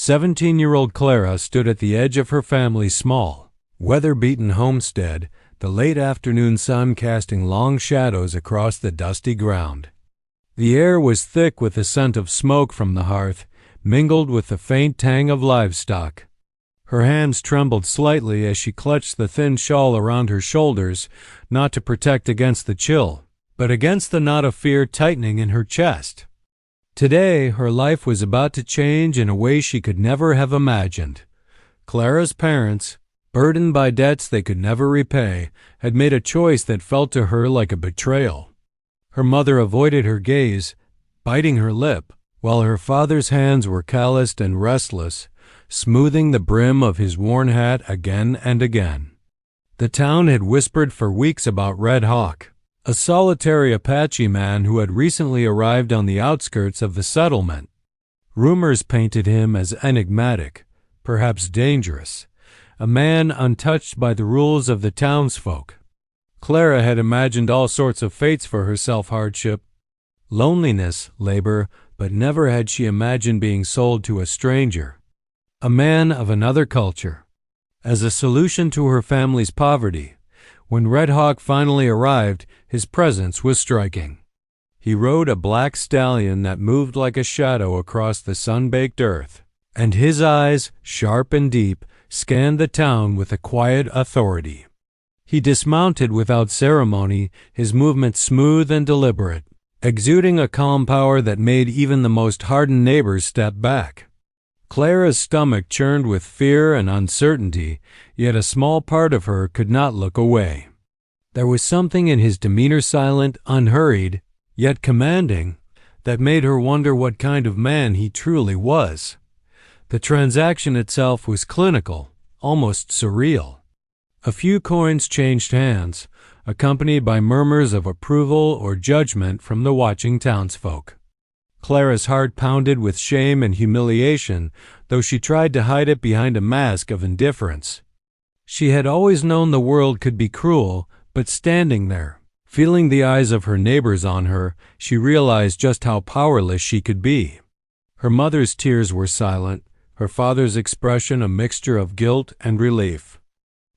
17-year-old Clara stood at the edge of her family's small, weather-beaten homestead, the late afternoon sun casting long shadows across the dusty ground. The air was thick with the scent of smoke from the hearth, mingled with the faint tang of livestock. Her hands trembled slightly as she clutched the thin shawl around her shoulders, not to protect against the chill, but against the knot of fear tightening in her chest. Today, her life was about to change in a way she could never have imagined. Clara's parents, burdened by debts they could never repay, had made a choice that felt to her like a betrayal. Her mother avoided her gaze, biting her lip, while her father's hands were calloused and restless, smoothing the brim of his worn hat again and again. The town had whispered for weeks about Red Hawk, a solitary Apache man who had recently arrived on the outskirts of the settlement. Rumors painted him as enigmatic, perhaps dangerous, a man untouched by the rules of the townsfolk. Clara had imagined all sorts of fates for herself: hardship, loneliness, labor, but never had she imagined being sold to a stranger, a man of another culture, as a solution to her family's poverty. When Red Hawk finally arrived, his presence was striking. He rode a black stallion that moved like a shadow across the sun-baked earth, and his eyes, sharp and deep, scanned the town with a quiet authority. He dismounted without ceremony, his movements smooth and deliberate, exuding a calm power that made even the most hardened neighbors step back. Clara's stomach churned with fear and uncertainty, yet a small part of her could not look away. There was something in his demeanor, silent, unhurried, yet commanding, that made her wonder what kind of man he truly was. The transaction itself was clinical, almost surreal. A few coins changed hands, accompanied by murmurs of approval or judgment from the watching townsfolk. Clara's heart pounded with shame and humiliation, though she tried to hide it behind a mask of indifference. She had always known the world could be cruel, but standing there, feeling the eyes of her neighbors on her, she realized just how powerless she could be. Her mother's tears were silent, her father's expression a mixture of guilt and relief.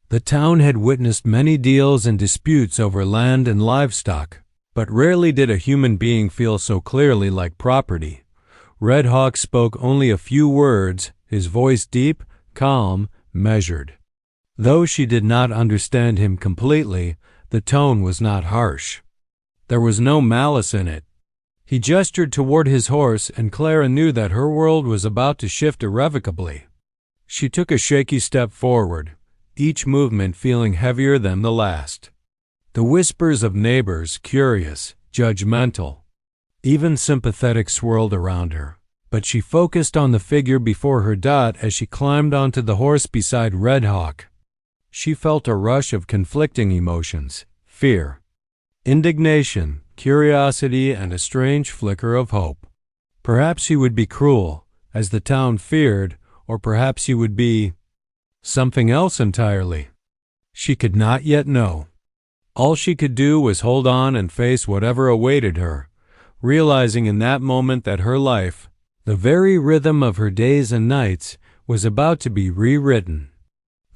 The town had witnessed many deals and disputes over land and livestock, but rarely did a human being feel so clearly like property. Red Hawk spoke only a few words, his voice deep, calm, measured. Though she did not understand him completely, the tone was not harsh. There was no malice in it. He gestured toward his horse, and Clara knew that her world was about to shift irrevocably. She took a shaky step forward, each movement feeling heavier than the last. The whispers of neighbors, curious, judgmental, even sympathetic, swirled around her, but she focused on the figure before her as she climbed onto the horse beside Red Hawk. She felt a rush of conflicting emotions: fear, indignation, curiosity, and a strange flicker of hope. Perhaps he would be cruel, as the town feared, or perhaps he would be something else entirely. She could not yet know. All she could do was hold on and face whatever awaited her, realizing in that moment that her life, the very rhythm of her days and nights, was about to be rewritten.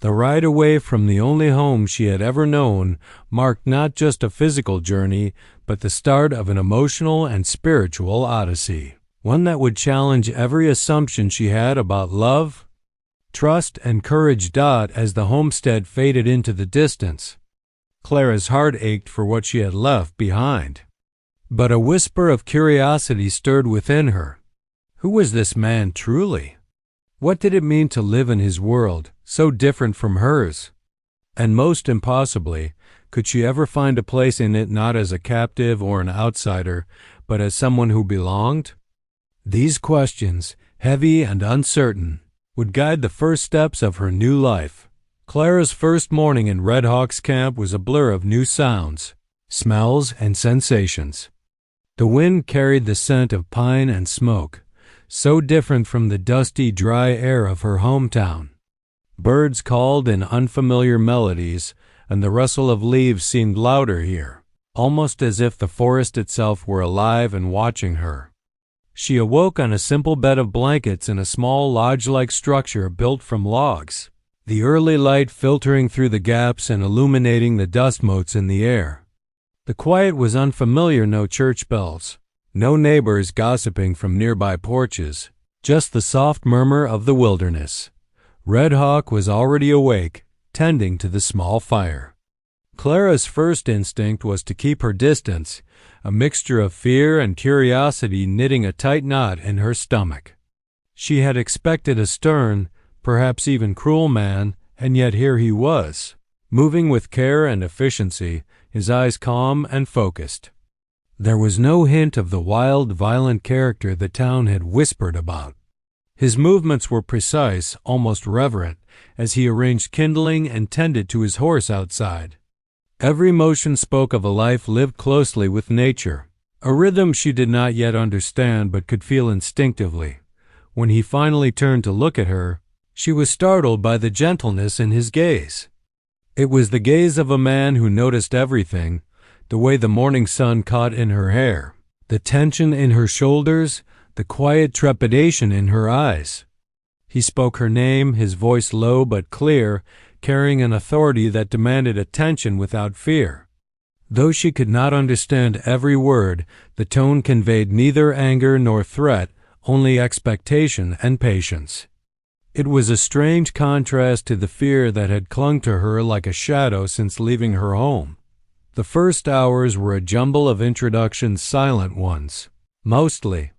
The ride away from the only home she had ever known marked not just a physical journey, but the start of an emotional and spiritual odyssey, one that would challenge every assumption she had about love, trust, and courage. As the homestead faded into the distance, Clara's heart ached for what she had left behind. But a whisper of curiosity stirred within her. Who was this man truly? What did it mean to live in his world, so different from hers? And most impossibly, could she ever find a place in it, not as a captive or an outsider, but as someone who belonged? These questions, heavy and uncertain, would guide the first steps of her new life. Clara's first morning in Red Hawk's camp was a blur of new sounds, smells, and sensations. The wind carried the scent of pine and smoke, so different from the dusty, dry air of her hometown. Birds called in unfamiliar melodies, and the rustle of leaves seemed louder here, almost as if the forest itself were alive and watching her. She awoke on a simple bed of blankets in a small lodge-like structure built from logs, the early light filtering through the gaps and illuminating the dust motes in the air. The quiet was unfamiliar. No church bells, no neighbors gossiping from nearby porches, just the soft murmur of the wilderness. Red Hawk was already awake, tending to the small fire. Clara's first instinct was to keep her distance, a mixture of fear and curiosity knitting a tight knot in her stomach. She had expected a stern, perhaps even cruel man, and yet here he was, moving with care and efficiency, his eyes calm and focused. There was no hint of the wild, violent character the town had whispered about. His movements were precise, almost reverent, as he arranged kindling and tended to his horse outside. Every motion spoke of a life lived closely with nature, a rhythm she did not yet understand but could feel instinctively. When he finally turned to look at her, she was startled by the gentleness in his gaze. It was the gaze of a man who noticed everything, the way the morning sun caught in her hair, the tension in her shoulders, the quiet trepidation in her eyes. He spoke her name, his voice low but clear, carrying an authority that demanded attention without fear. Though she could not understand every word, the tone conveyed neither anger nor threat, only expectation and patience. It was a strange contrast to the fear that had clung to her like a shadow since leaving her home. The first hours were a jumble of introductions, silent ones, mostly.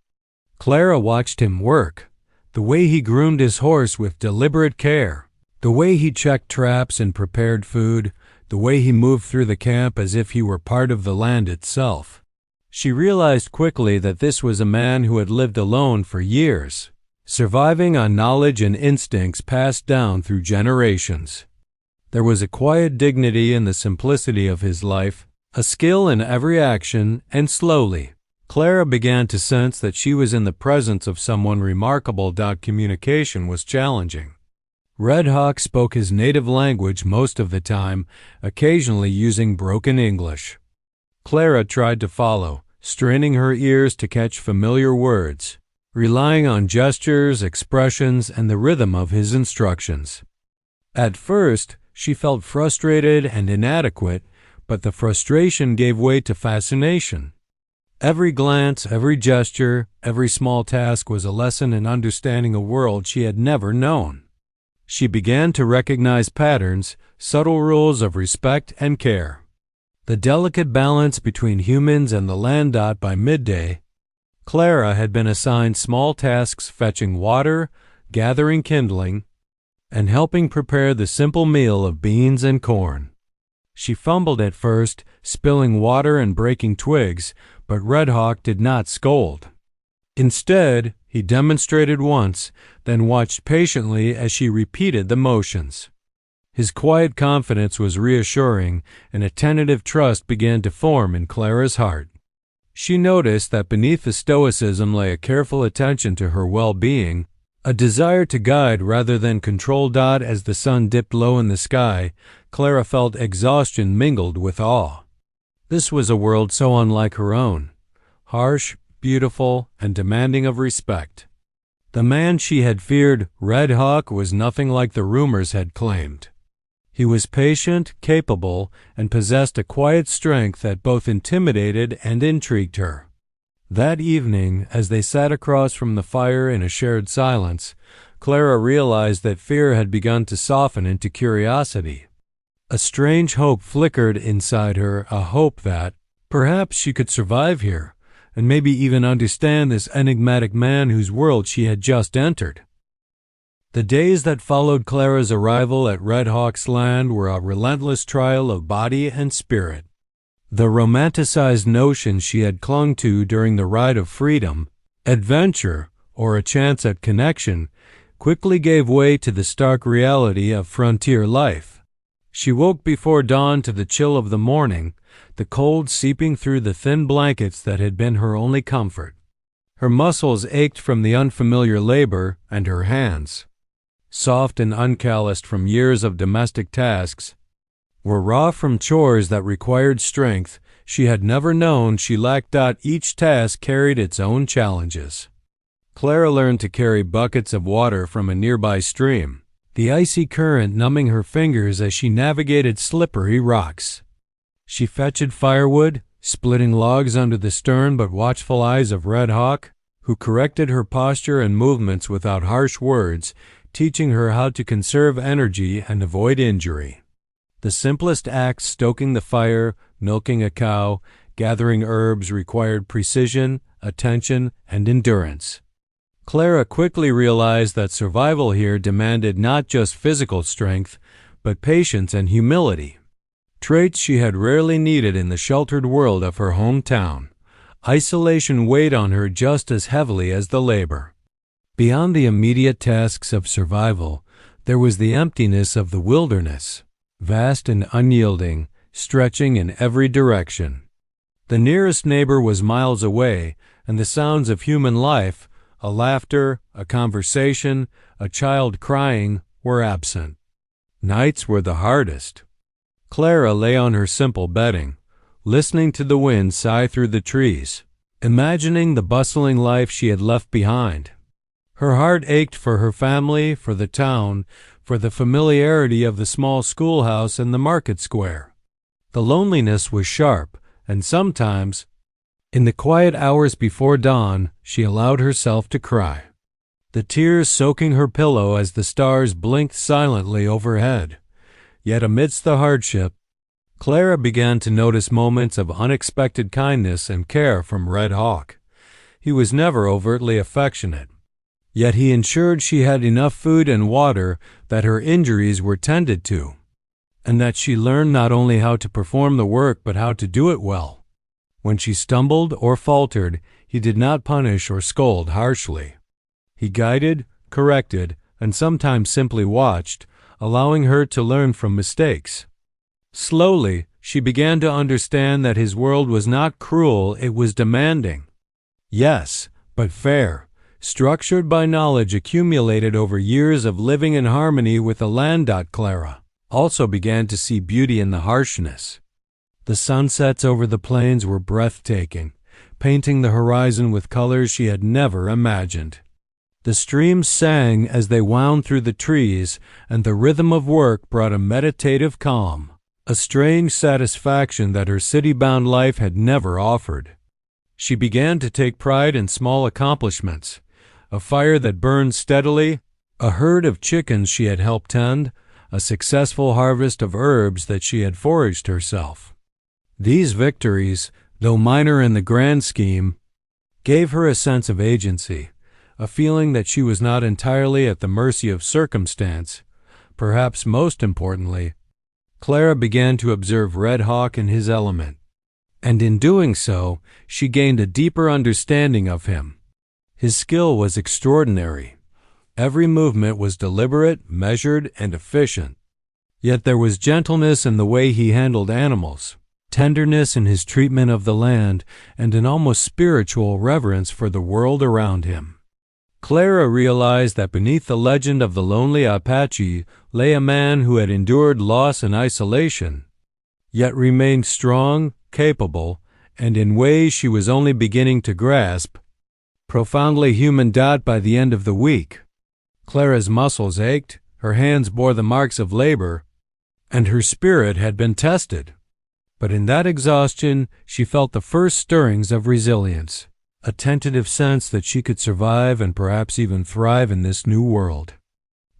Clara watched him work, the way he groomed his horse with deliberate care, the way he checked traps and prepared food, the way he moved through the camp as if he were part of the land itself. She realized quickly that this was a man who had lived alone for years, surviving on knowledge and instincts passed down through generations. There was a quiet dignity in the simplicity of his life, a skill in every action, and slowly, Clara began to sense that she was in the presence of someone remarkable. Communication was challenging. Red Hawk spoke his native language most of the time, occasionally using broken English. Clara tried to follow, straining her ears to catch familiar words, relying on gestures, expressions, and the rhythm of his instructions. At first, she felt frustrated and inadequate, but the frustration gave way to fascination. Every glance, every gesture, every small task was a lesson in understanding a world she had never known. She began to recognize patterns, subtle rules of respect and care. The delicate balance between humans and the land. By midday, Clara had been assigned small tasks fetching water, gathering kindling, and helping prepare the simple meal of beans and corn. She fumbled at first, spilling water and breaking twigs, but Red Hawk did not scold. Instead, he demonstrated once, then watched patiently as she repeated the motions. His quiet confidence was reassuring, and a tentative trust began to form in Clara's heart. She noticed that beneath the stoicism lay a careful attention to her well-being, a desire to guide rather than control. As the sun dipped low in the sky, Clara felt exhaustion mingled with awe. This was a world so unlike her own, harsh, beautiful, and demanding of respect. The man she had feared, Red Hawk, was nothing like the rumors had claimed. He was patient, capable, and possessed a quiet strength that both intimidated and intrigued her. That evening, as they sat across from the fire in a shared silence, Clara realized that fear had begun to soften into curiosity. A strange hope flickered inside her, a hope that, perhaps she could survive here, and maybe even understand this enigmatic man whose world she had just entered. The days that followed Clara's arrival at Red Hawk's land were a relentless trial of body and spirit. The romanticized notions she had clung to during the ride of freedom, adventure, or a chance at connection quickly gave way to the stark reality of frontier life. She woke before dawn to the chill of the morning, the cold seeping through the thin blankets that had been her only comfort. Her muscles ached from the unfamiliar labor, and her hands, soft and uncalloused from years of domestic tasks, were raw from chores that required strength. she had never known she lacked. Each task carried its own challenges. Clara learned to carry buckets of water from a nearby stream, the icy current numbing her fingers as she navigated slippery rocks. She fetched firewood, splitting logs under the stern but watchful eyes of Red Hawk, who corrected her posture and movements without harsh words, teaching her how to conserve energy and avoid injury. The simplest acts, stoking the fire, milking a cow, gathering herbs, required precision, attention, and endurance. Clara quickly realized that survival here demanded not just physical strength, but patience and humility, traits she had rarely needed in the sheltered world of her hometown. Isolation weighed on her just as heavily as the labor. Beyond the immediate tasks of survival, there was the emptiness of the wilderness, vast and unyielding, stretching in every direction. The nearest neighbor was miles away, and the sounds of human life, a laughter, a conversation, a child crying, were absent. Nights were the hardest. Clara lay on her simple bedding, listening to the wind sigh through the trees, imagining the bustling life she had left behind. Her heart ached for her family, for the town, for the familiarity of the small schoolhouse and the market square. The loneliness was sharp, and sometimes, in the quiet hours before dawn, she allowed herself to cry, the tears soaking her pillow as the stars blinked silently overhead. Yet amidst the hardship, Clara began to notice moments of unexpected kindness and care from Red Hawk. He was never overtly affectionate, yet he ensured she had enough food and water, that her injuries were tended to, and that she learned not only how to perform the work but how to do it well. When she stumbled or faltered, he did not punish or scold harshly. He guided, corrected, and sometimes simply watched, allowing her to learn from mistakes. Slowly, she began to understand that his world was not cruel, it was demanding. Yes, but fair, structured by knowledge accumulated over years of living in harmony with the land. Clara also began to see beauty in the harshness. The sunsets over the plains were breathtaking, painting the horizon with colors she had never imagined. The streams sang as they wound through the trees, and the rhythm of work brought a meditative calm, a strange satisfaction that her city-bound life had never offered. She began to take pride in small accomplishments, a fire that burned steadily, a herd of chickens she had helped tend, a successful harvest of herbs that she had foraged herself. These victories, though minor in the grand scheme, gave her a sense of agency, a feeling that she was not entirely at the mercy of circumstance. Perhaps most importantly, Clara began to observe Red Hawk in his element, and in doing so, she gained a deeper understanding of him. His skill was extraordinary. Every movement was deliberate, measured, and efficient. Yet there was gentleness in the way he handled animals, tenderness in his treatment of the land, and an almost spiritual reverence for the world around him. Clara realized that beneath the legend of the lonely Apache lay a man who had endured loss and isolation, yet remained strong, capable, and in ways she was only beginning to grasp, profoundly human. By the end of the week, Clara's muscles ached, her hands bore the marks of labor, and her spirit had been tested. But in that exhaustion, she felt the first stirrings of resilience, a tentative sense that she could survive and perhaps even thrive in this new world.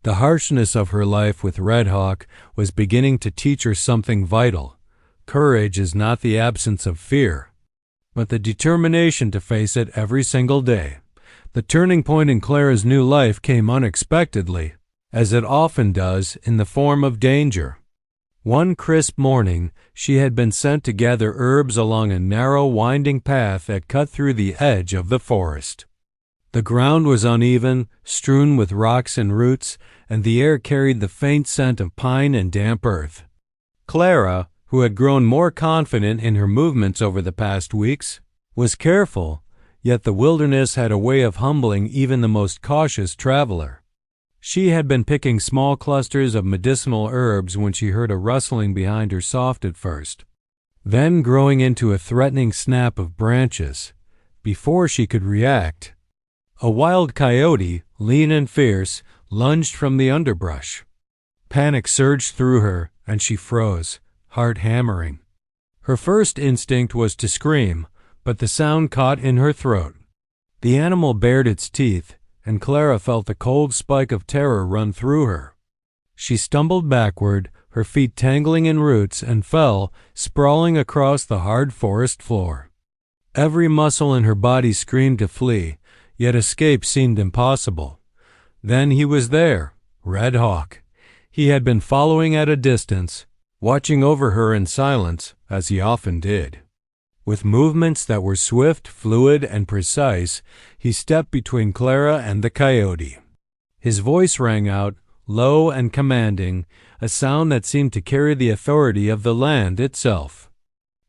The harshness of her life with Red Hawk was beginning to teach her something vital. Courage is not the absence of fear, but the determination to face it every single day. The turning point in Clara's new life came unexpectedly, as it often does, in the form of danger. One crisp morning, she had been sent to gather herbs along a narrow, winding path that cut through the edge of the forest. The ground was uneven, strewn with rocks and roots, and the air carried the faint scent of pine and damp earth. Clara, who had grown more confident in her movements over the past weeks, was careful, yet the wilderness had a way of humbling even the most cautious traveler. She had been picking small clusters of medicinal herbs when she heard a rustling behind her, soft at first, then growing into a threatening snap of branches. Before she could react, a wild coyote, lean and fierce, lunged from the underbrush. Panic surged through her, and she froze, heart hammering. Her first instinct was to scream, but the sound caught in her throat. The animal bared its teeth, and Clara felt a cold spike of terror run through her. She stumbled backward, her feet tangling in roots, and fell, sprawling across the hard forest floor. Every muscle in her body screamed to flee, yet escape seemed impossible. Then he was there, Red Hawk. He had been following at a distance, watching over her in silence, as he often did. With movements that were swift, fluid, and precise, he stepped between Clara and the coyote. His voice rang out, low and commanding, a sound that seemed to carry the authority of the land itself.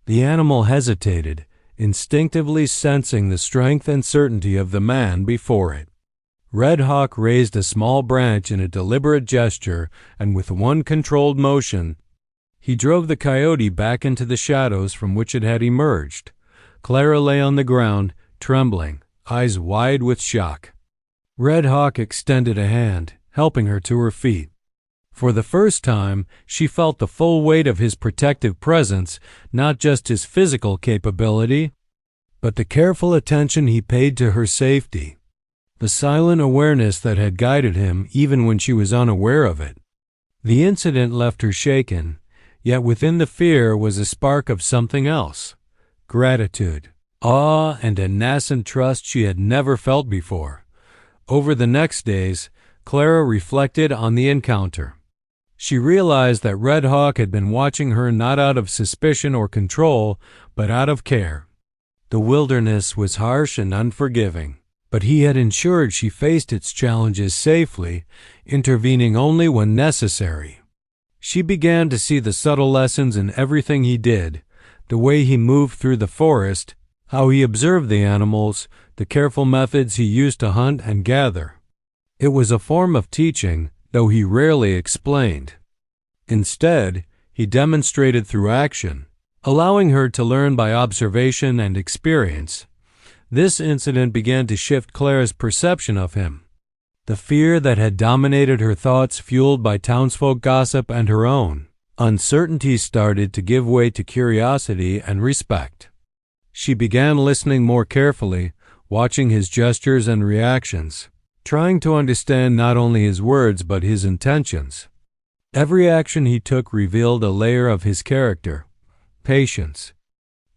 The animal hesitated, instinctively sensing the strength and certainty of the man before it. Red Hawk raised a small branch in a deliberate gesture, and with one controlled motion, he drove the coyote back into the shadows from which it had emerged. Clara lay on the ground, trembling, eyes wide with shock. Red Hawk extended a hand, helping her to her feet. For the first time, she felt the full weight of his protective presence, not just his physical capability, but the careful attention he paid to her safety, the silent awareness that had guided him even when she was unaware of it. The incident left her shaken, yet within the fear was a spark of something else: gratitude, awe, and a nascent trust she had never felt before. Over the next days, Clara reflected on the encounter. She realized that Red Hawk had been watching her not out of suspicion or control, but out of care. The wilderness was harsh and unforgiving, but he had ensured she faced its challenges safely, intervening only when necessary. She began to see the subtle lessons in everything he did, the way he moved through the forest, how he observed the animals, the careful methods he used to hunt and gather. It was a form of teaching, though he rarely explained. Instead, he demonstrated through action, allowing her to learn by observation and experience. This incident began to shift Clara's perception of him. The fear that had dominated her thoughts, fueled by townsfolk gossip and her own uncertainty, started to give way to curiosity and respect. She began listening more carefully, watching his gestures and reactions, trying to understand not only his words but his intentions. Every action he took revealed a layer of his character: patience,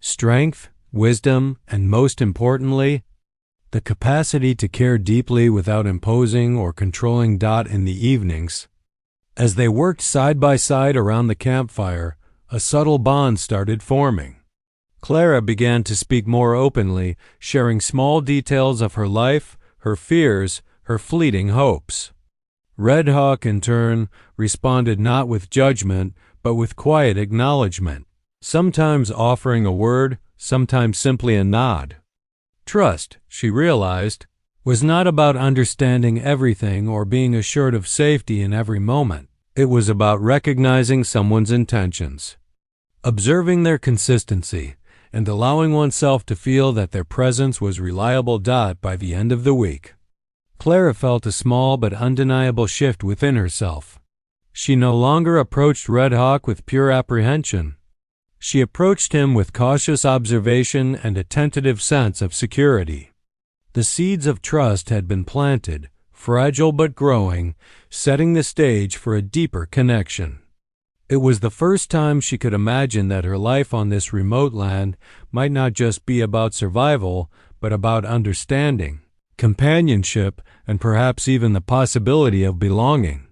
strength, wisdom, and most importantly, the capacity to care deeply without imposing or controlling. In the evenings, as they worked side by side around the campfire, a subtle bond started forming. Clara began to speak more openly, sharing small details of her life, her fears, her fleeting hopes. Red Hawk, in turn, responded not with judgment, but with quiet acknowledgement, sometimes offering a word, sometimes simply a nod. Trust, she realized, was not about understanding everything or being assured of safety in every moment. It was about recognizing someone's intentions, observing their consistency, and allowing oneself to feel that their presence was reliable. By the end of the week, Clara felt a small but undeniable shift within herself. She no longer approached Red Hawk with pure apprehension. She approached him with cautious observation and a tentative sense of security. The seeds of trust had been planted, fragile but growing, setting the stage for a deeper connection. It was the first time she could imagine that her life on this remote land might not just be about survival, but about understanding, companionship, and perhaps even the possibility of belonging.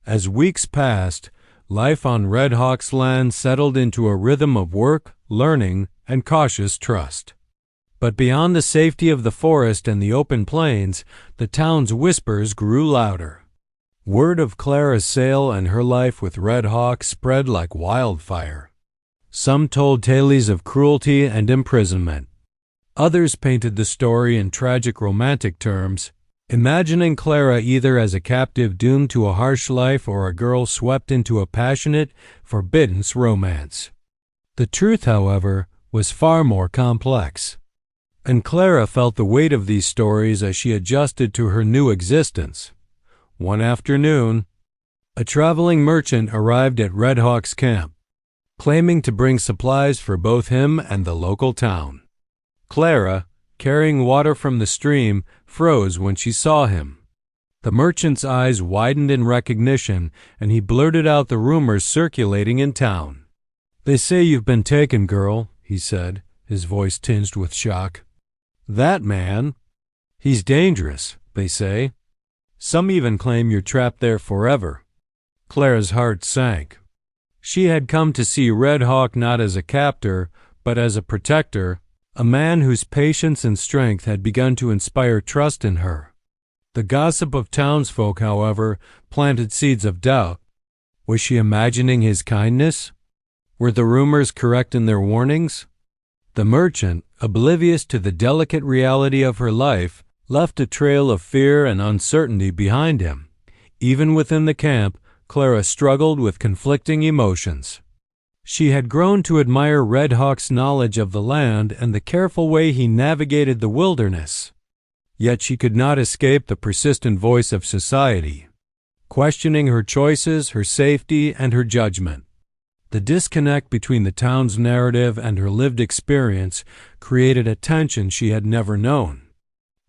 As weeks passed, life on Red Hawk's land settled into a rhythm of work, learning, and cautious trust. But beyond the safety of the forest and the open plains, the town's whispers grew louder. Word of Clara's sale and her life with Red Hawk spread like wildfire. Some told tales of cruelty and imprisonment. Others painted the story in tragic romantic terms, imagining Clara either as a captive doomed to a harsh life or a girl swept into a passionate, forbidden romance. The truth, however, was far more complex. And Clara felt the weight of these stories as she adjusted to her new existence. One afternoon, a traveling merchant arrived at Red Hawk's camp, claiming to bring supplies for both him and the local town. Clara, carrying water from the stream, froze when she saw him. The merchant's eyes widened in recognition, and he blurted out the rumors circulating in town. "They say you've been taken, girl," he said, his voice tinged with shock. "That man? He's dangerous, they say. Some even claim you're trapped there forever." Clara's heart sank. She had come to see Red Hawk not as a captor, but as a protector, a man whose patience and strength had begun to inspire trust in her. The gossip of townsfolk, however, planted seeds of doubt. Was she imagining his kindness? Were the rumors correct in their warnings? The merchant, oblivious to the delicate reality of her life, left a trail of fear and uncertainty behind him. Even within the camp, Clara struggled with conflicting emotions. She had grown to admire Red Hawk's knowledge of the land and the careful way he navigated the wilderness. Yet she could not escape the persistent voice of society, questioning her choices, her safety, and her judgment. The disconnect between the town's narrative and her lived experience created a tension she had never known.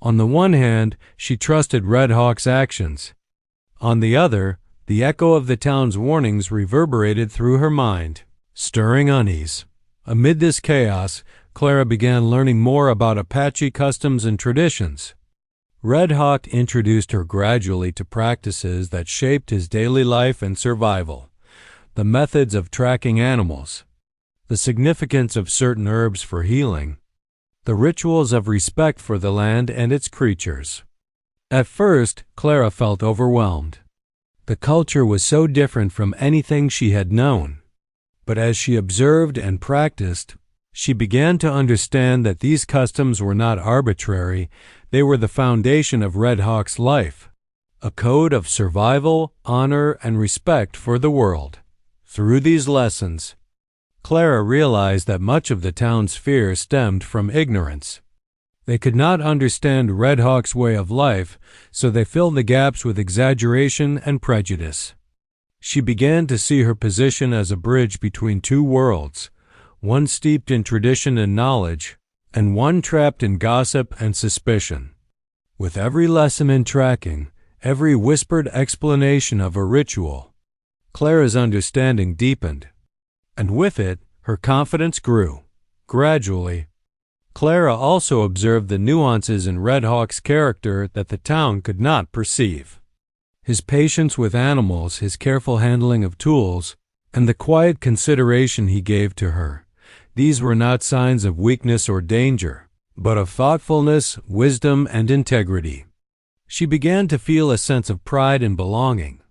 On the one hand, she trusted Red Hawk's actions. On the other, the echo of the town's warnings reverberated through her mind, stirring unease. Amid this chaos, Clara began learning more about Apache customs and traditions. Red Hawk introduced her gradually to practices that shaped his daily life and survival. The methods of tracking animals, the significance of certain herbs for healing, the rituals of respect for the land and its creatures. At first, Clara felt overwhelmed. The culture was so different from anything she had known. But as she observed and practiced, she began to understand that these customs were not arbitrary, they were the foundation of Red Hawk's life, a code of survival, honor, and respect for the world. Through these lessons, Clara realized that much of the town's fear stemmed from ignorance. They could not understand Red Hawk's way of life, so they filled the gaps with exaggeration and prejudice. She began to see her position as a bridge between two worlds, one steeped in tradition and knowledge, and one trapped in gossip and suspicion. With every lesson in tracking, every whispered explanation of a ritual, Clara's understanding deepened, and with it, her confidence grew. Gradually, Clara also observed the nuances in Red Hawk's character that the town could not perceive. His patience with animals, his careful handling of tools, and the quiet consideration he gave to her. These were not signs of weakness or danger, but of thoughtfulness, wisdom, and integrity. She began to feel a sense of pride and belonging.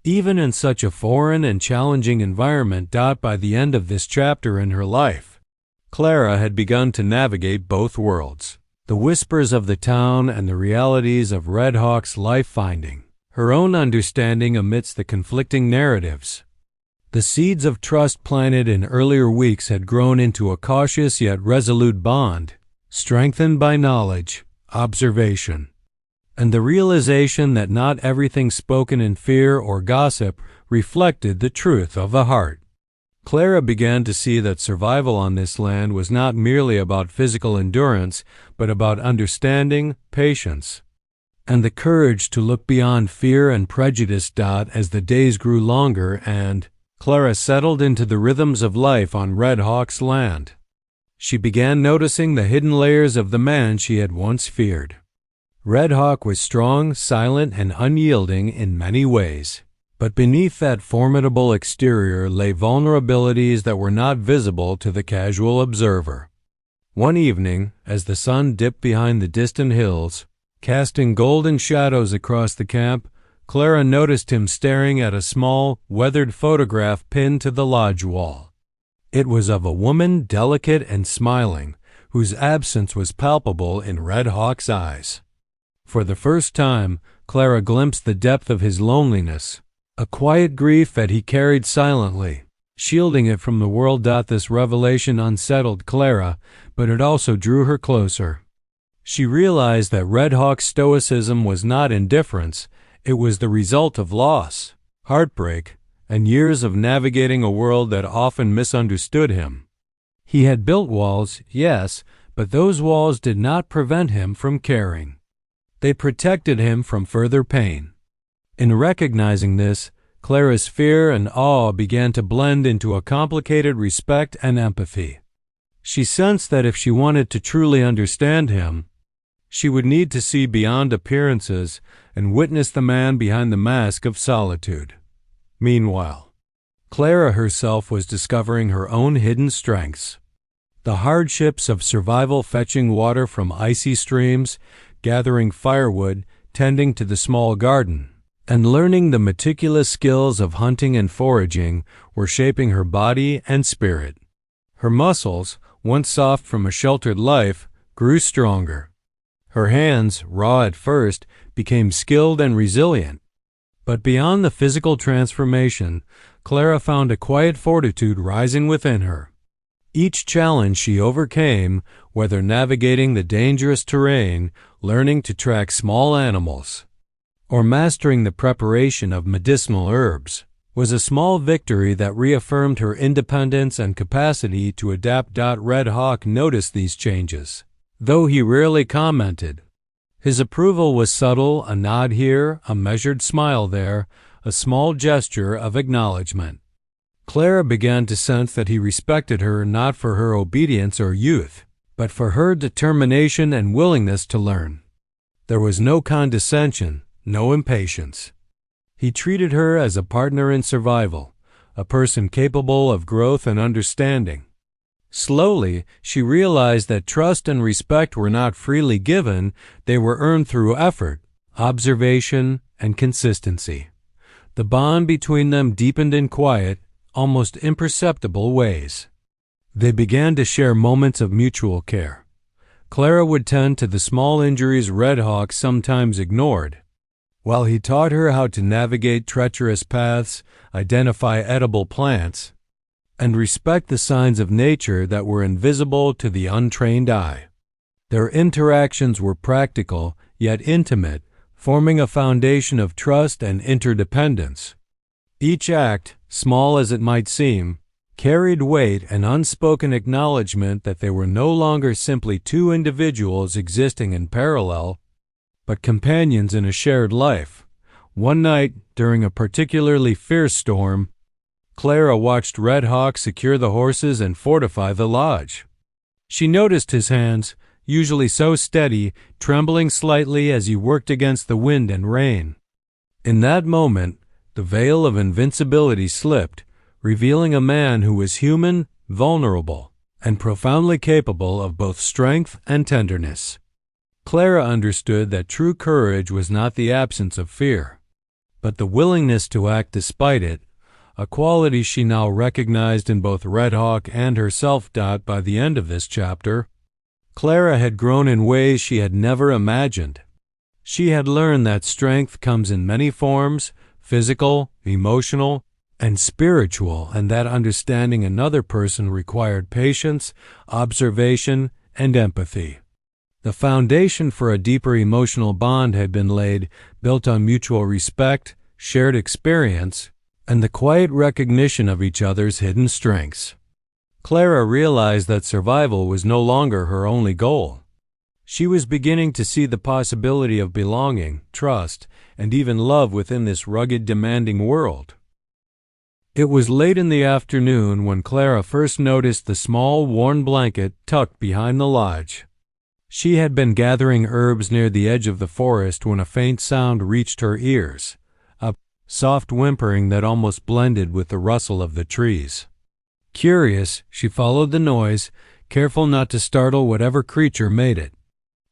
Even in such a foreign and challenging environment. By the end of this chapter in her life, Clara had begun to navigate both worlds, the whispers of the town and the realities of Red Hawk's life-finding, her own understanding amidst the conflicting narratives. The seeds of trust planted in earlier weeks had grown into a cautious yet resolute bond, strengthened by knowledge, observation, and the realization that not everything spoken in fear or gossip reflected the truth of the heart. Clara began to see that survival on this land was not merely about physical endurance, but about understanding, patience, and the courage to look beyond fear and prejudice. As the days grew longer and Clara settled into the rhythms of life on Red Hawk's land, she began noticing the hidden layers of the man she had once feared. Red Hawk was strong, silent, and unyielding in many ways. But beneath that formidable exterior lay vulnerabilities that were not visible to the casual observer. One evening, as the sun dipped behind the distant hills, casting golden shadows across the camp, Clara noticed him staring at a small, weathered photograph pinned to the lodge wall. It was of a woman, delicate and smiling, whose absence was palpable in Red Hawk's eyes. For the first time, Clara glimpsed the depth of his loneliness, a quiet grief that he carried silently, shielding it from the world. This revelation unsettled Clara, but it also drew her closer. She realized that Red Hawk's stoicism was not indifference, it was the result of loss, heartbreak, and years of navigating a world that often misunderstood him. He had built walls, yes, but those walls did not prevent him from caring. They protected him from further pain. In recognizing this, Clara's fear and awe began to blend into a complicated respect and empathy. She sensed that if she wanted to truly understand him, she would need to see beyond appearances and witness the man behind the mask of solitude. Meanwhile, Clara herself was discovering her own hidden strengths. The hardships of survival, fetching water from icy streams, gathering firewood, tending to the small garden, and learning the meticulous skills of hunting and foraging were shaping her body and spirit. Her muscles, once soft from a sheltered life, grew stronger. Her hands, raw at first, became skilled and resilient. But beyond the physical transformation, Clara found a quiet fortitude rising within her. Each challenge she overcame, whether navigating the dangerous terrain, learning to track small animals, or mastering the preparation of medicinal herbs, was a small victory that reaffirmed her independence and capacity to adapt. Red Hawk noticed these changes, though he rarely commented. His approval was subtle, a nod here, a measured smile there, a small gesture of acknowledgement. Clara began to sense that he respected her not for her obedience or youth, but for her determination and willingness to learn. There was no condescension, no impatience. He treated her as a partner in survival, a person capable of growth and understanding. Slowly, she realized that trust and respect were not freely given, they were earned through effort, observation, and consistency. The bond between them deepened in quiet, almost imperceptible ways. They began to share moments of mutual care. Clara would tend to the small injuries Red Hawk sometimes ignored, while he taught her how to navigate treacherous paths, identify edible plants, and respect the signs of nature that were invisible to the untrained eye. Their interactions were practical, yet intimate, forming a foundation of trust and interdependence. Each act, small as it might seem, carried weight and unspoken acknowledgement that they were no longer simply two individuals existing in parallel, but companions in a shared life. One night, during a particularly fierce storm, Clara watched Red Hawk secure the horses and fortify the lodge. She noticed his hands, usually so steady, trembling slightly as he worked against the wind and rain. In that moment, the veil of invincibility slipped, revealing a man who was human, vulnerable, and profoundly capable of both strength and tenderness. Clara understood that true courage was not the absence of fear, but the willingness to act despite it, a quality she now recognized in both Red Hawk and herself. By the end of this chapter, Clara had grown in ways she had never imagined. She had learned that strength comes in many forms, physical, emotional, and spiritual, and that understanding another person required patience, observation, and empathy. The foundation for a deeper emotional bond had been laid, built on mutual respect, shared experience, and the quiet recognition of each other's hidden strengths. Clara realized that survival was no longer her only goal. She was beginning to see the possibility of belonging, trust, and even love within this rugged, demanding world. It was late in the afternoon when Clara first noticed the small, worn blanket tucked behind the lodge. She had been gathering herbs near the edge of the forest when a faint sound reached her ears, a soft whimpering that almost blended with the rustle of the trees. Curious, she followed the noise, careful not to startle whatever creature made it.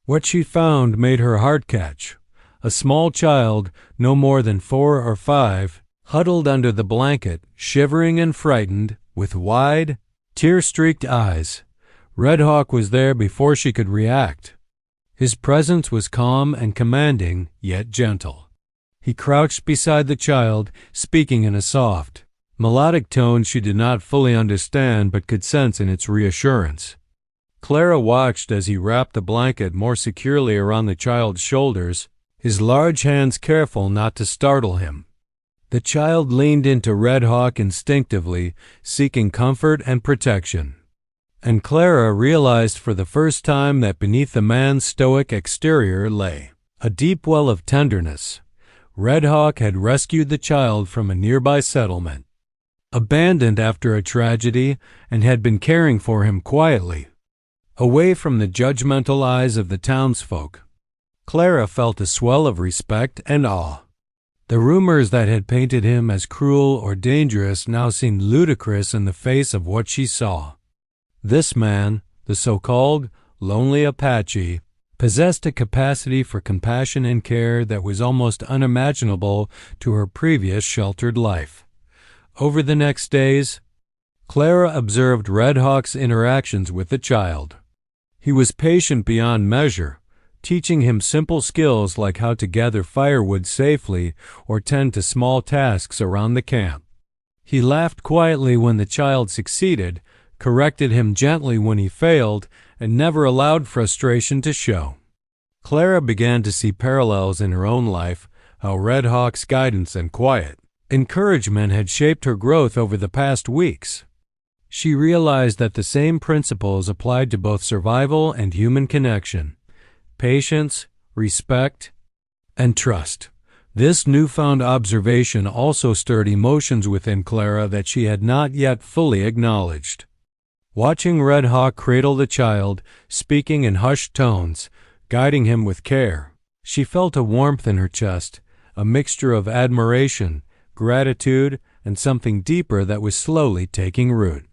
What she found made her heart catch. A small child, no more than 4 or 5, huddled under the blanket, shivering and frightened, with wide, tear-streaked eyes. Red Hawk was there before she could react. His presence was calm and commanding, yet gentle. He crouched beside the child, speaking in a soft, melodic tones she did not fully understand but could sense in its reassurance. Clara watched as he wrapped the blanket more securely around the child's shoulders, his large hands careful not to startle him. The child leaned into Red Hawk instinctively, seeking comfort and protection. And Clara realized for the first time that beneath the man's stoic exterior lay a deep well of tenderness. Red Hawk had rescued the child from a nearby settlement, abandoned after a tragedy, and had been caring for him quietly, away from the judgmental eyes of the townsfolk. Clara felt a swell of respect and awe. The rumors that had painted him as cruel or dangerous now seemed ludicrous in the face of what she saw. This man, the so-called lonely Apache, possessed a capacity for compassion and care that was almost unimaginable to her previous sheltered life. Over the next days, Clara observed Red Hawk's interactions with the child. He was patient beyond measure, teaching him simple skills like how to gather firewood safely or tend to small tasks around the camp. He laughed quietly when the child succeeded, corrected him gently when he failed, and never allowed frustration to show. Clara began to see parallels in her own life, how Red Hawk's guidance and quiet encouragement had shaped her growth over the past weeks. She realized that the same principles applied to both survival and human connection: patience, respect, and trust. This newfound observation also stirred emotions within Clara that she had not yet fully acknowledged. Watching Red Hawk cradle the child, speaking in hushed tones, guiding him with care, she felt a warmth in her chest, a mixture of admiration, gratitude, and something deeper that was slowly taking root.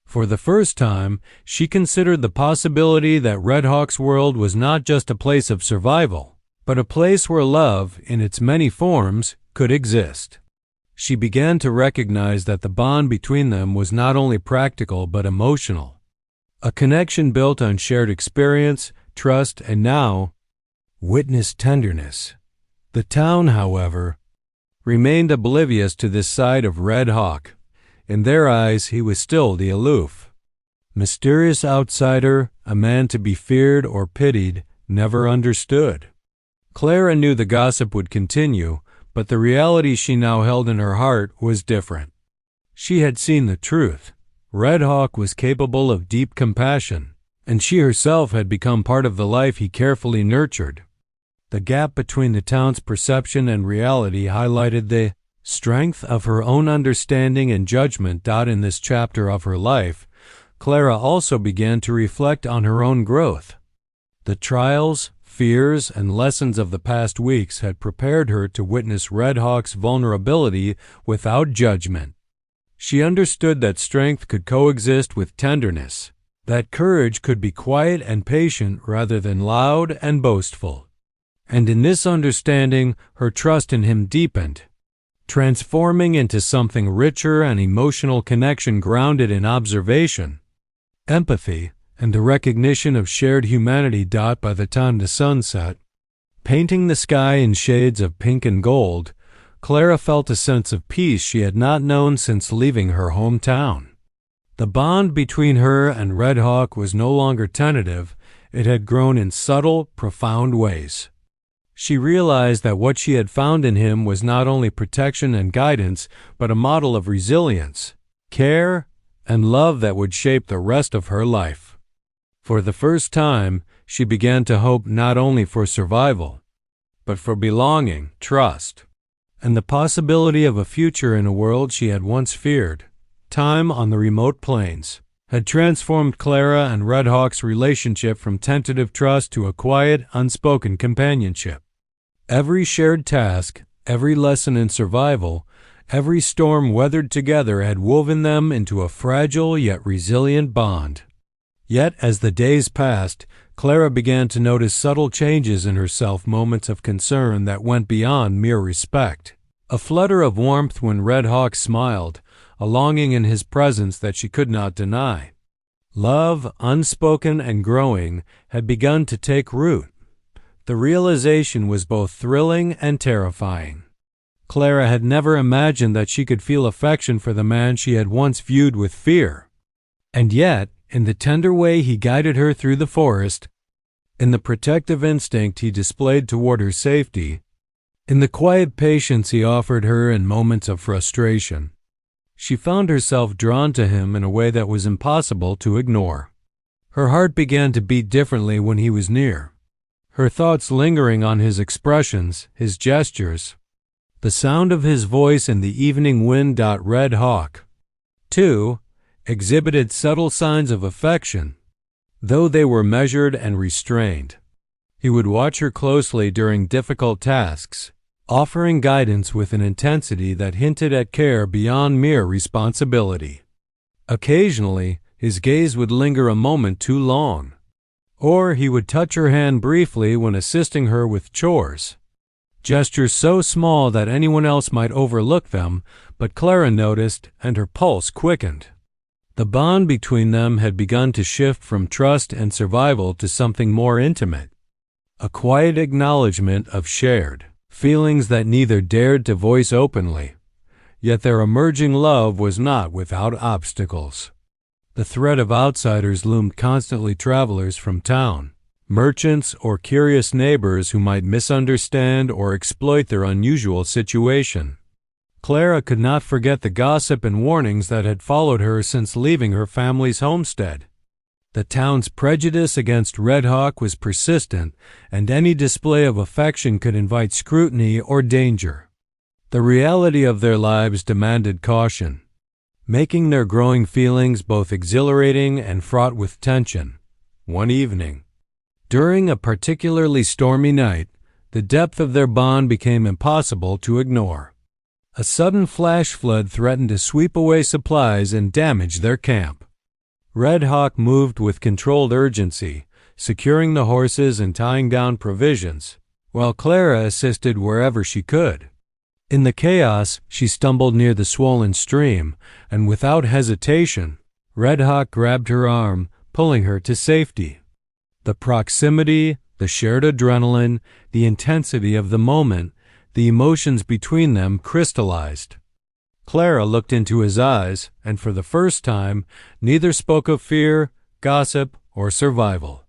For the first time, she considered the possibility that Red Hawk's world was not just a place of survival, but a place where love, in its many forms, could exist. She began to recognize that the bond between them was not only practical but emotional, a connection built on shared experience, trust, and now, witnessed tenderness. The town, however, remained oblivious to this side of Red Hawk. In their eyes, he was still the aloof, mysterious outsider, a man to be feared or pitied, never understood. Clara knew the gossip would continue, but the reality she now held in her heart was different. She had seen the truth. Red Hawk was capable of deep compassion, and she herself had become part of the life he carefully nurtured. The gap between the town's perception and reality highlighted the strength of her own understanding and judgment. In this chapter of her life, Clara also began to reflect on her own growth. The trials, fears, and lessons of the past weeks had prepared her to witness Red Hawk's vulnerability without judgment. She understood that strength could coexist with tenderness, that courage could be quiet and patient rather than loud and boastful. And in this understanding, her trust in him deepened, transforming into something richer, an emotional connection grounded in observation, empathy, and the recognition of shared humanity. By the time the sun set, painting the sky in shades of pink and gold, Clara felt a sense of peace she had not known since leaving her hometown. The bond between her and Red Hawk was no longer tentative, it had grown in subtle, profound ways. She realized that what she had found in him was not only protection and guidance, but a model of resilience, care, and love that would shape the rest of her life. For the first time, she began to hope not only for survival, but for belonging, trust, and the possibility of a future in a world she had once feared. Time on the remote plains had transformed Clara and Red Hawk's relationship from tentative trust to a quiet, unspoken companionship. Every shared task, every lesson in survival, every storm weathered together had woven them into a fragile yet resilient bond. Yet as the days passed, Clara began to notice subtle changes in herself, moments of concern that went beyond mere respect. A flutter of warmth when Red Hawk smiled, a longing in his presence that she could not deny. Love, unspoken and growing, had begun to take root. The realization was both thrilling and terrifying. Clara had never imagined that she could feel affection for the man she had once viewed with fear. And yet, in the tender way he guided her through the forest, in the protective instinct he displayed toward her safety, in the quiet patience he offered her in moments of frustration, she found herself drawn to him in a way that was impossible to ignore. Her heart began to beat differently when he was near, her thoughts lingering on his expressions, his gestures, the sound of his voice in the evening wind. Red Hawk, too, exhibited subtle signs of affection, though they were measured and restrained. He would watch her closely during difficult tasks, offering guidance with an intensity that hinted at care beyond mere responsibility. Occasionally, his gaze would linger a moment too long, or he would touch her hand briefly when assisting her with chores, gestures so small that anyone else might overlook them, but Clara noticed and her pulse quickened. The bond between them had begun to shift from trust and survival to something more intimate, a quiet acknowledgement of shared feelings that neither dared to voice openly. Yet their emerging love was not without obstacles. The threat of outsiders loomed constantly: travelers from town, merchants, or curious neighbors who might misunderstand or exploit their unusual situation. Clara could not forget the gossip and warnings that had followed her since leaving her family's homestead. The town's prejudice against Red Hawk was persistent, and any display of affection could invite scrutiny or danger. The reality of their lives demanded caution, making their growing feelings both exhilarating and fraught with tension. One evening, during a particularly stormy night, the depth of their bond became impossible to ignore. A sudden flash flood threatened to sweep away supplies and damage their camp. Red Hawk moved with controlled urgency, securing the horses and tying down provisions, while Clara assisted wherever she could. In the chaos, she stumbled near the swollen stream, and without hesitation, Red Hawk grabbed her arm, pulling her to safety. The proximity, the shared adrenaline, the intensity of the moment, the emotions between them crystallized. Clara looked into his eyes, and for the first time, neither spoke of fear, gossip, or survival.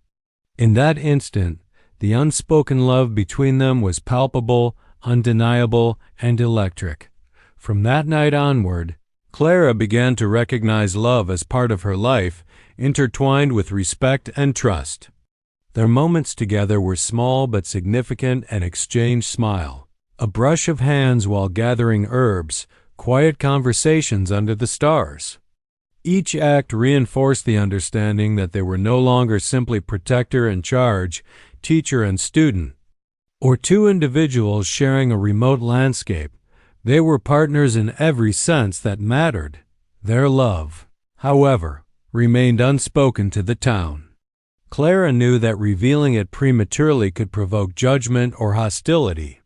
In that instant, the unspoken love between them was palpable, undeniable, and electric. From that night onward, Clara began to recognize love as part of her life, intertwined with respect and trust. Their moments together were small but significant: an exchanged smile, a brush of hands while gathering herbs, quiet conversations under the stars. Each act reinforced the understanding that they were no longer simply protector and charge, teacher and student, or two individuals sharing a remote landscape. They were partners in every sense that mattered. Their love, however, remained unspoken to the town. Clara knew that revealing it prematurely could provoke judgment or hostility.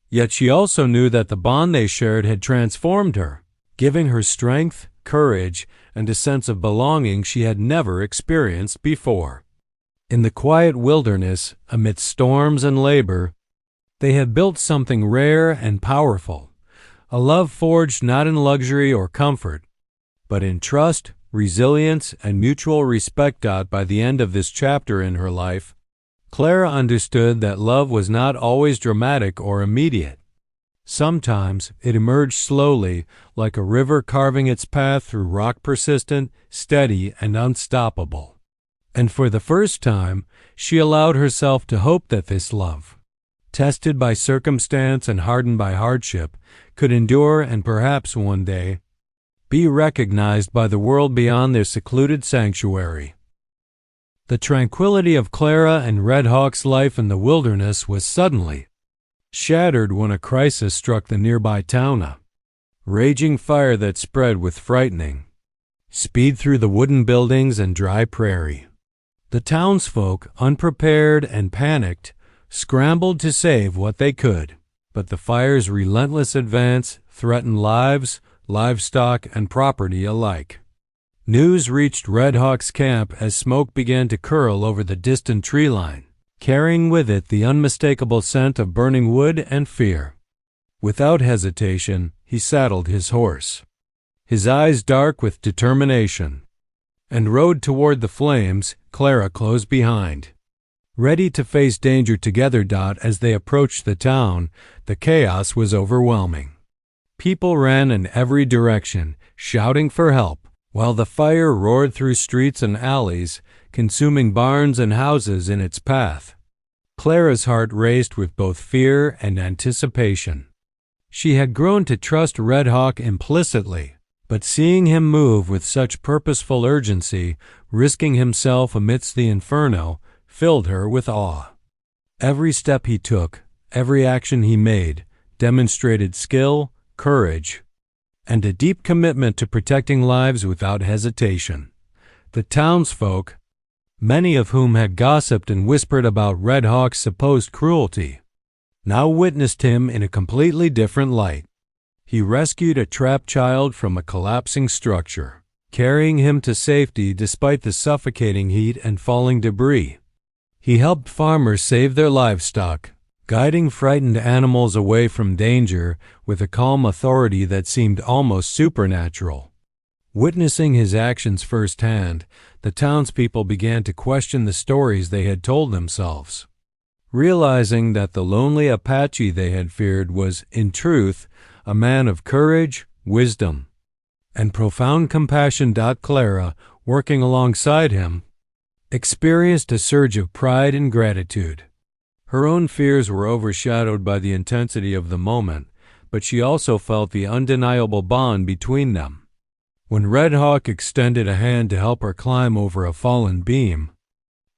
Yet she also knew that the bond they shared had transformed her, giving her strength, courage, and a sense of belonging she had never experienced before. In the quiet wilderness, amidst storms and labor, they had built something rare and powerful, a love forged not in luxury or comfort, but in trust, resilience, and mutual respect. By the end of this chapter in her life, Clara understood that love was not always dramatic or immediate. Sometimes it emerged slowly, like a river carving its path through rock, persistent, steady, and unstoppable. And for the first time, she allowed herself to hope that this love, tested by circumstance and hardened by hardship, could endure and perhaps one day be recognized by the world beyond their secluded sanctuary. The tranquility of Clara and Red Hawk's life in the wilderness was suddenly shattered when a crisis struck the nearby town. A raging fire that spread with frightening speed through the wooden buildings and dry prairie. The townsfolk, unprepared and panicked, scrambled to save what they could, but the fire's relentless advance threatened lives, livestock, and property alike. News reached Red Hawk's camp as smoke began to curl over the distant tree line, carrying with it the unmistakable scent of burning wood and fear. Without hesitation, he saddled his horse, his eyes dark with determination, and rode toward the flames, Clara close behind. Ready to face danger together. As they approached the town, the chaos was overwhelming. People ran in every direction, shouting for help, while the fire roared through streets and alleys, consuming barns and houses in its path. Clara's heart raced with both fear and anticipation. She had grown to trust Red Hawk implicitly, but seeing him move with such purposeful urgency, risking himself amidst the inferno, filled her with awe. Every step he took, every action he made, demonstrated skill, courage, and a deep commitment to protecting lives without hesitation. The townsfolk, many of whom had gossiped and whispered about Red Hawk's supposed cruelty, now witnessed him in a completely different light. He rescued a trapped child from a collapsing structure, carrying him to safety despite the suffocating heat and falling debris. He helped farmers save their livestock, guiding frightened animals away from danger with a calm authority that seemed almost supernatural. Witnessing his actions firsthand, the townspeople began to question the stories they had told themselves. Realizing that the lonely Apache they had feared was, in truth, a man of courage, wisdom, and profound compassion. Clara, working alongside him, experienced a surge of pride and gratitude. Her own fears were overshadowed by the intensity of the moment, but she also felt the undeniable bond between them. When Red Hawk extended a hand to help her climb over a fallen beam,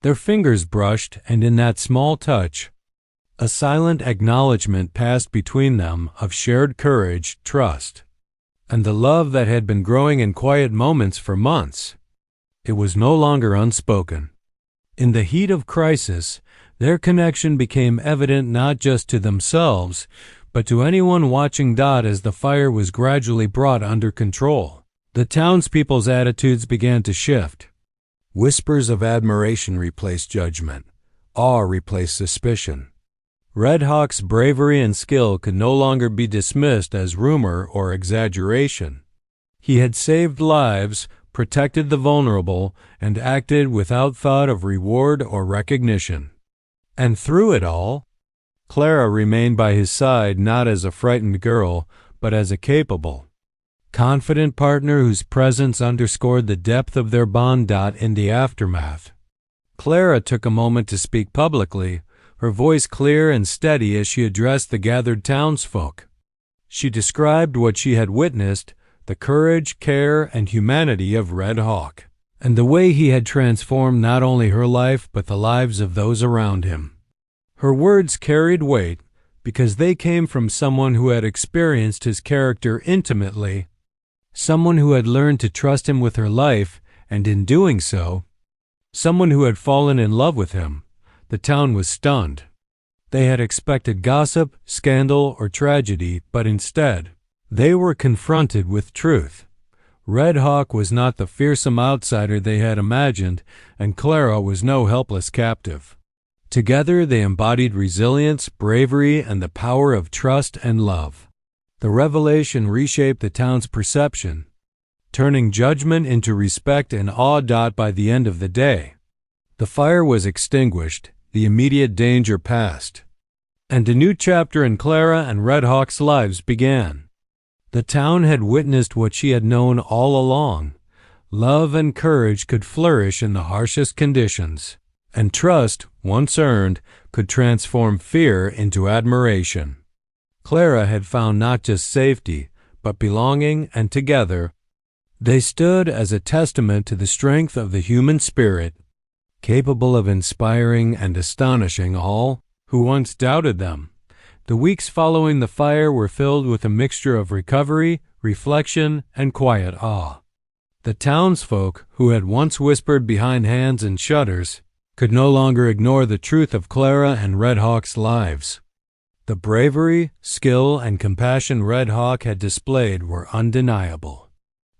their fingers brushed, and in that small touch, a silent acknowledgment passed between them of shared courage, trust, and the love that had been growing in quiet moments for months. It was no longer unspoken. In the heat of crisis, their connection became evident not just to themselves, but to anyone watching. As the fire was gradually brought under control, the townspeople's attitudes began to shift. Whispers of admiration replaced judgment. Awe replaced suspicion. Red Hawk's bravery and skill could no longer be dismissed as rumor or exaggeration. He had saved lives, protected the vulnerable, and acted without thought of reward or recognition. And through it all, Clara remained by his side not as a frightened girl, but as a capable, confident partner whose presence underscored the depth of their bond. In the aftermath, Clara took a moment to speak publicly, her voice clear and steady as she addressed the gathered townsfolk. She described what she had witnessed, the courage, care, and humanity of Red Hawk, and the way he had transformed not only her life but the lives of those around him. Her words carried weight because they came from someone who had experienced his character intimately, someone who had learned to trust him with her life, and in doing so, someone who had fallen in love with him. The town was stunned. They had expected gossip, scandal, or tragedy, but instead, they were confronted with truth. Red Hawk was not the fearsome outsider they had imagined, and Clara was no helpless captive. Together they embodied resilience, bravery, and the power of trust and love. The revelation reshaped the town's perception, turning judgment into respect and awe. By the end of the day, the fire was extinguished, the immediate danger passed, and a new chapter in Clara and Red Hawk's lives began. The town had witnessed what she had known all along. Love and courage could flourish in the harshest conditions, and trust, once earned, could transform fear into admiration. Clara had found not just safety, but belonging, and together, they stood as a testament to the strength of the human spirit, capable of inspiring and astonishing all who once doubted them. The weeks following the fire were filled with a mixture of recovery, reflection, and quiet awe. The townsfolk, who had once whispered behind hands and shutters, could no longer ignore the truth of Clara and Red Hawk's lives. The bravery, skill, and compassion Red Hawk had displayed were undeniable.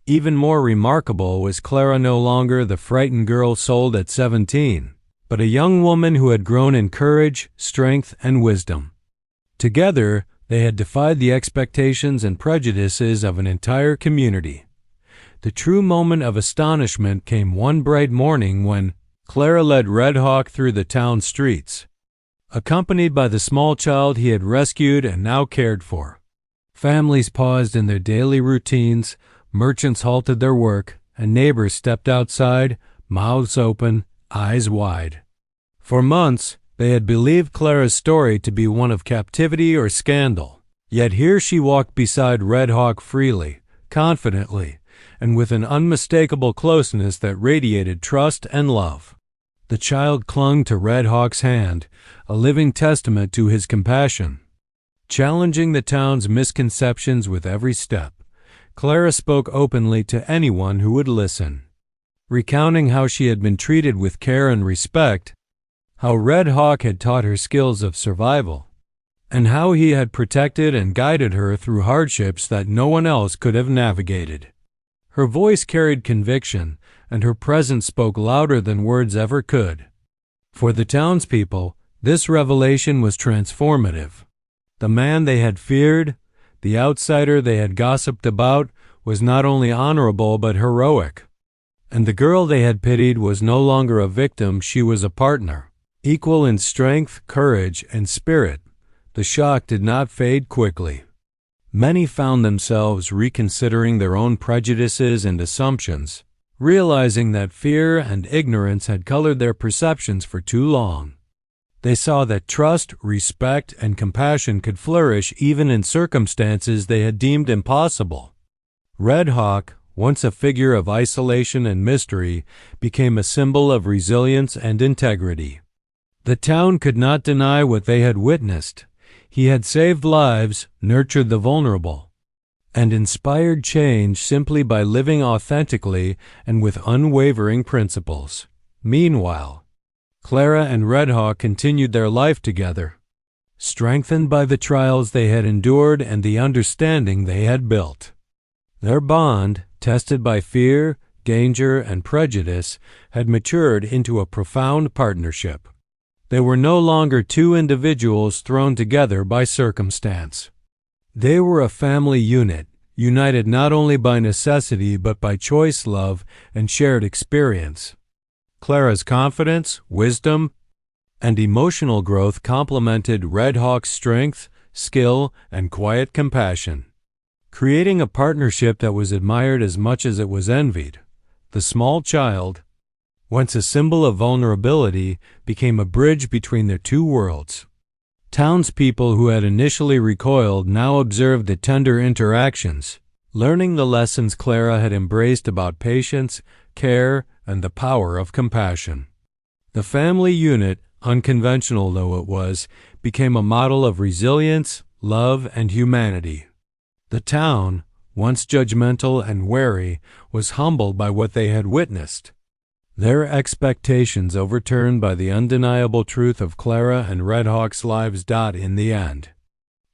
Even more remarkable was Clara no longer the frightened girl sold at 17, but a young woman who had grown in courage, strength, and wisdom. Together, They had defied the expectations and prejudices of an entire community. The true moment of astonishment came one bright morning when Clara led Red Hawk through the town streets, accompanied by the small child he had rescued and now cared for. Families paused in their daily routines, merchants halted their work, and neighbors stepped outside, mouths open, eyes wide. For months, they had believed Clara's story to be one of captivity or scandal. Yet here she walked beside Red Hawk freely, confidently, and with an unmistakable closeness that radiated trust and love. The child clung to Red Hawk's hand, a living testament to his compassion. Challenging the town's misconceptions with every step, Clara spoke openly to anyone who would listen, recounting how she had been treated with care and respect, how Red Hawk had taught her skills of survival, and how he had protected and guided her through hardships that no one else could have navigated. Her voice carried conviction, and her presence spoke louder than words ever could. For the townspeople, this revelation was transformative. The man they had feared, the outsider they had gossiped about, was not only honorable but heroic. And the girl they had pitied was no longer a victim, she was a partner, equal in strength, courage, and spirit. The shock did not fade quickly. Many found themselves reconsidering their own prejudices and assumptions, realizing that fear and ignorance had colored their perceptions for too long. They saw that trust, respect, and compassion could flourish even in circumstances they had deemed impossible. Red Hawk, once a figure of isolation and mystery, became a symbol of resilience and integrity. The town could not deny what they had witnessed. He had saved lives, nurtured the vulnerable, and inspired change simply by living authentically and with unwavering principles. Meanwhile, Clara and Red Hawk continued their life together, strengthened by the trials they had endured and the understanding they had built. Their bond, tested by fear, danger, and prejudice, had matured into a profound partnership. They were no longer two individuals thrown together by circumstance. They were a family unit, united not only by necessity but by choice, love, and shared experience. Clara's confidence, wisdom, and emotional growth complemented Red Hawk's strength, skill, and quiet compassion, creating a partnership that was admired as much as it was envied. The small child, once a symbol of vulnerability, became a bridge between their two worlds. Townspeople who had initially recoiled now observed the tender interactions, learning the lessons Clara had embraced about patience, care, and the power of compassion. The family unit, unconventional though it was, became a model of resilience, love, and humanity. The town, once judgmental and wary, was humbled by what they had witnessed, their expectations overturned by the undeniable truth of Clara and Red Hawk's lives. In the end,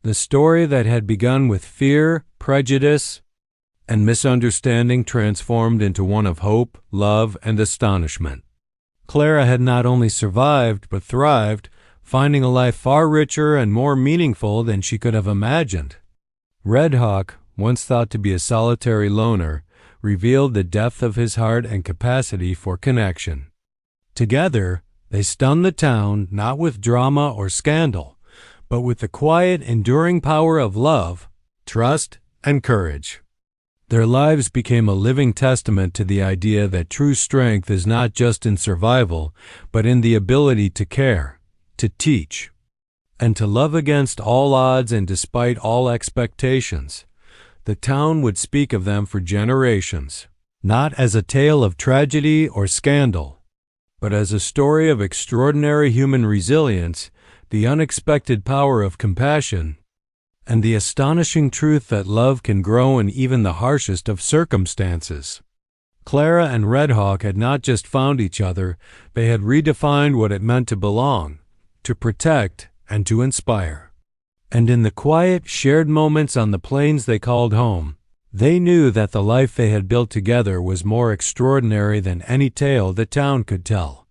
the story that had begun with fear, prejudice, and misunderstanding transformed into one of hope, love, and astonishment. Clara had not only survived but thrived, finding a life far richer and more meaningful than she could have imagined. Red Hawk, once thought to be a solitary loner, revealed the depth of his heart and capacity for connection. Together, they stunned the town not with drama or scandal, but with the quiet, enduring power of love, trust, and courage. Their lives became a living testament to the idea that true strength is not just in survival, but in the ability to care, to teach, and to love against all odds and despite all expectations. The town would speak of them for generations, not as a tale of tragedy or scandal, but as a story of extraordinary human resilience, the unexpected power of compassion, and the astonishing truth that love can grow in even the harshest of circumstances. Clara and Red Hawk had not just found each other, they had redefined what it meant to belong, to protect, and to inspire. And in the quiet, shared moments on the plains they called home, they knew that the life they had built together was more extraordinary than any tale the town could tell.